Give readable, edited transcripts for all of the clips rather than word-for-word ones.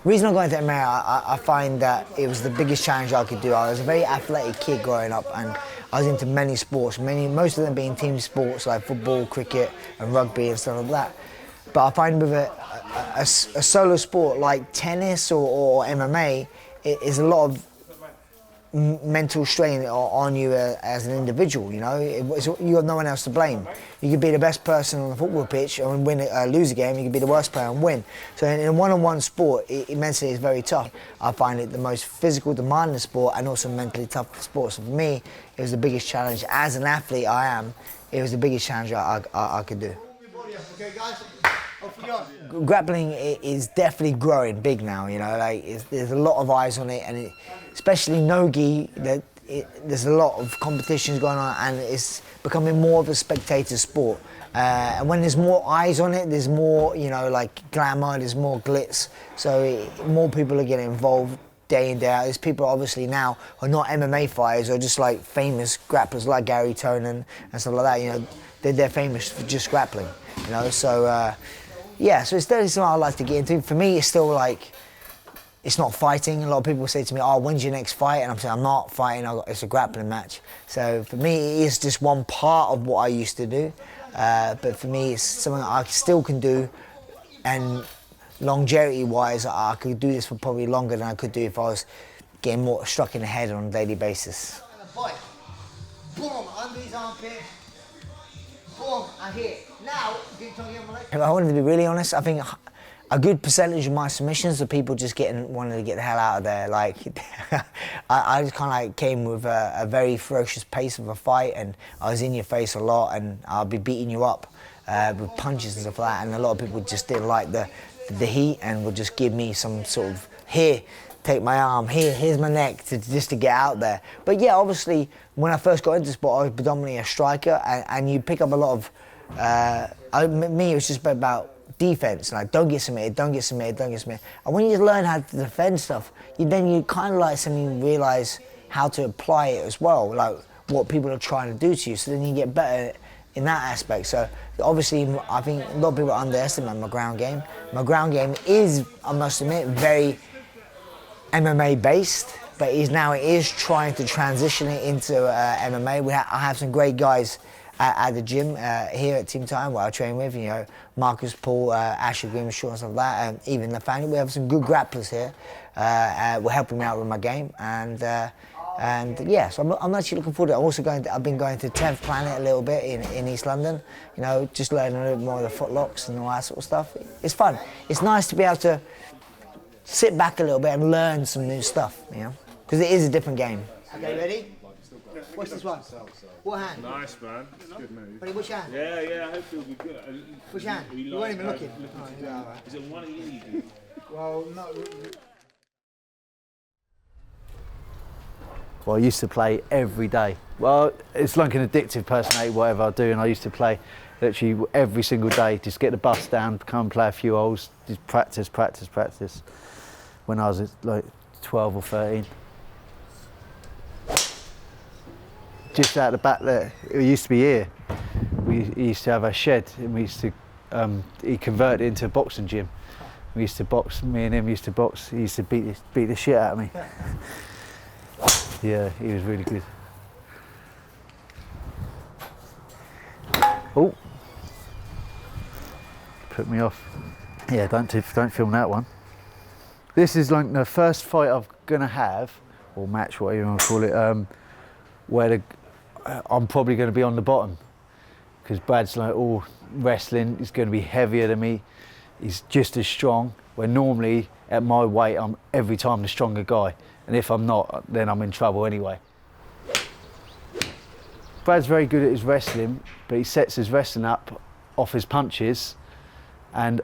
The reason I got into MMA, I find that it was the biggest challenge I could do. I was a very athletic kid growing up, and I was into many sports, most of them being team sports like football, cricket, and rugby and stuff like that. But I find with a solo sport like tennis or MMA, it is a lot of mental strain on you as an individual. You know, you have no one else to blame. You could be the best person on the football pitch and lose a game. You could be the worst player and win. So in a one-on-one sport, it mentally is very tough. I find it the most physical, demanding sport, and also mentally tough sport. So for me, it was the biggest challenge. As an athlete, it was the biggest challenge I could do. Okay, guys. Grappling is definitely growing big now, you know, like there's a lot of eyes on it, and especially no-gi, there's a lot of competitions going on, and it's becoming more of a spectator sport. And when there's more eyes on it, there's more, you know, like glamour, there's more glitz, so more people are getting involved day in, day out. There's people obviously now who are not MMA fighters, or just like famous grapplers like Garry, Tonon and stuff like that, you know, they're famous for just grappling, you know, so yeah, so it's definitely something I'd like to get into. For me, it's still like, it's not fighting. A lot of people say to me, oh, when's your next fight? And I'm saying, I'm not fighting, it's a grappling match. So for me, it is just one part of what I used to do. But for me, it's something I still can do. And longevity-wise, I could do this for probably longer than I could do if I was getting more struck in the head on a daily basis. Boom, under his armpit. Boom, I hit. Now, if I wanted to be really honest, I think a good percentage of my submissions are people just wanting to get the hell out of there. Like, I just kind of like came with a very ferocious pace of a fight, and I was in your face a lot, and I'll be beating you up with punches and stuff like that. And a lot of people just didn't like the heat, and would just give me some sort of, here, take my arm, here's my neck, just to get out there. But yeah, obviously, when I first got into sport, I was predominantly a striker, and you pick up a lot of, it was just about defense, like don't get submitted, don't get submitted, don't get submitted. And when you learn how to defend stuff, you kind of like suddenly realise how to apply it as well, like what people are trying to do to you, so then you get better in that aspect. So obviously, I think a lot of people underestimate my ground game. My ground game is, I must admit, very MMA based, but it is trying to transition it into MMA. I have some great guys at the gym here at Team Time, where I train with, you know, Marcus, Paul, Ashley Grimshaw and stuff like that, and even Nathaniel. We have some good grapplers here. We're helping me out with my game, and yeah, so I'm actually looking forward to it. I've been going to 10th Planet a little bit in East London, you know, just learning a little bit more of the footlocks and all that sort of stuff. It's fun. It's nice to be able to sit back a little bit and learn some new stuff, you know, because it is a different game. Okay, ready? What's this one? What hand? Nice, man. It's a good move. Ready, which hand? Yeah, hopefully it'll be good. Which hand? You weren't even looking. Is it one of you? Well, no. Well, I used to play every day. Well, it's like an addictive personality, whatever I do, and I used to play literally every single day, just get the bus down, come and play a few holes, just practice, when I was like 12 or 13. Just out the back there, it used to be here. We used to have a shed, and we used to, he converted it into a boxing gym. We used to box, me and him used to box. He used to beat the shit out of me. Yeah, he was really good. Oh, put me off. Yeah, don't film that one. This is like the first fight I'm gonna have, or match, whatever you want to call it, where I'm probably going to be on the bottom, because Brad's like, oh, wrestling, he's going to be heavier than me. He's just as strong, where normally at my weight I'm every time the stronger guy, and if I'm not, then I'm in trouble anyway. Brad's very good at his wrestling, but he sets his wrestling up off his punches and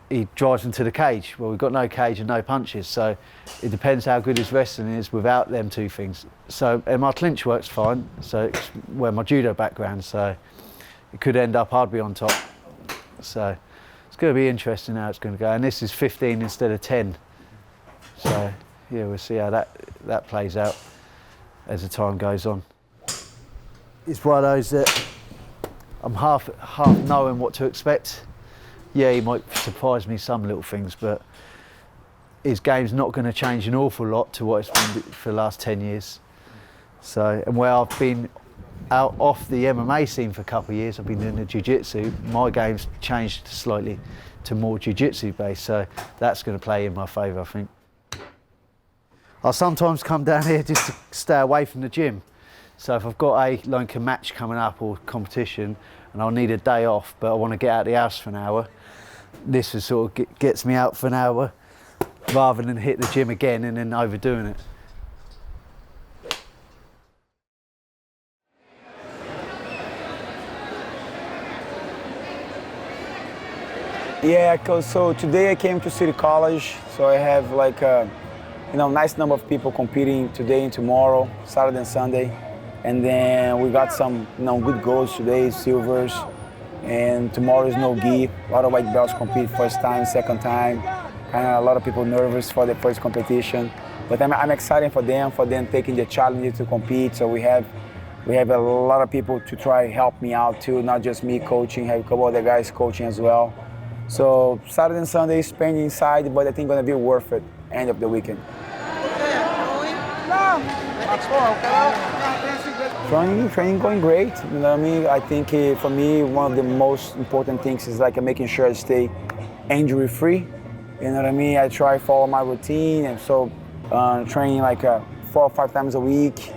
he drives into the cage. Well, we've got no cage and no punches, so it depends how good his wrestling is without them two things. So, and my clinch works fine, so it's where my judo background, so it could end up I'd be on top. So it's going to be interesting how it's going to go, and this is 15 instead of 10. So yeah, we'll see how that plays out as the time goes on. It's one of those that I'm half knowing what to expect. Yeah, he might surprise me some little things, but his game's not going to change an awful lot to what it's been for the last 10 years. So, and where I've been out off the MMA scene for a couple of years, I've been doing the jiu-jitsu, my game's changed slightly to more jiu-jitsu based, so that's going to play in my favour, I think. I sometimes come down here just to stay away from the gym. So if I've got a match coming up or competition and I'll need a day off, but I want to get out of the house for an hour, this is sort of gets me out for an hour rather than hit the gym again and then overdoing it. Yeah, so today I came to City College, so I have like a nice number of people competing today and tomorrow, Saturday and Sunday. And then we got some good golds today, silvers, and tomorrow is no gi. A lot of white belts compete first time, second time. Kind of a lot of people nervous for the first competition. But I'm excited for them taking the challenge to compete. So we have a lot of people to try help me out too, not just me coaching, have a couple other guys coaching as well. So Saturday and Sunday spending inside, but I think gonna be worth it end of the weekend. Training going great. You know what I mean? I think for me one of the most important things is like making sure I stay injury free. You know what I mean? I try to follow my routine, and so training like 4 or 5 times a week,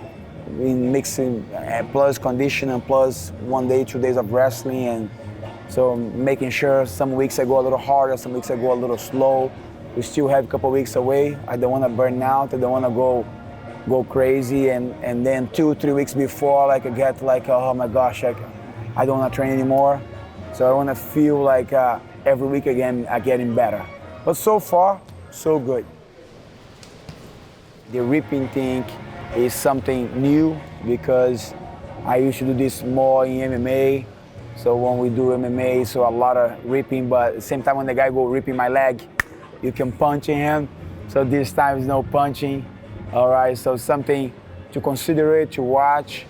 in mixing plus conditioning plus 1 day, 2 days of wrestling, and so making sure some weeks I go a little harder, some weeks I go a little slow. We still have a couple of weeks away. I don't want to burn out. I don't want to go crazy, and then 2-3 weeks before, like I get like, oh my gosh, I don't want to train anymore. So I want to feel like every week again I'm getting better. But so far, so good. The ripping thing is something new because I used to do this more in MMA. So when we do MMA, so a lot of ripping, but at the same time when the guy go ripping my leg, you can punch him. So this time is no punching. All right, so something to consider, to watch.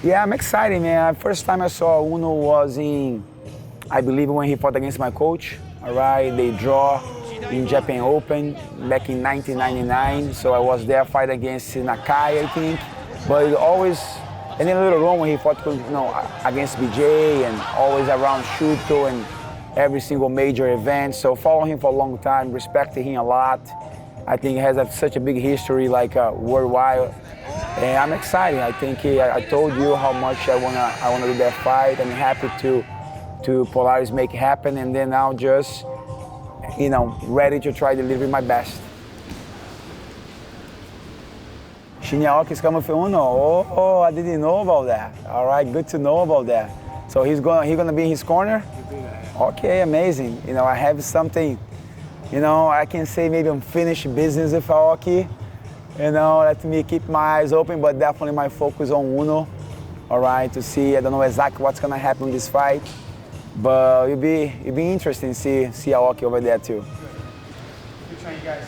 Yeah, I'm excited, man. First time I saw Uno was I believe when he fought against my coach. All right, they draw in Japan Open back in 1999. So I was there fight against Nakai, I think. But it always, and then later on when he fought against BJ and always around Shuto and every single major event. So following him for a long time, respecting him a lot. I think he has such a big history worldwide. And I'm excited. I think I told you how much I wanna do that fight. I'm happy to Polaris make it happen, and then now just ready to try to deliver my best. Shinya is coming for Uno. Oh, I didn't know about that. All right, good to know about that. So he's gonna be in his corner? Okay, amazing. I have something, I can say maybe unfinished business with Aoki. Let me keep my eyes open, but definitely my focus on Uno. All right, to see, I don't know exactly what's gonna happen in this fight, but it'll be interesting to see Aoki over there too. Good training, guys.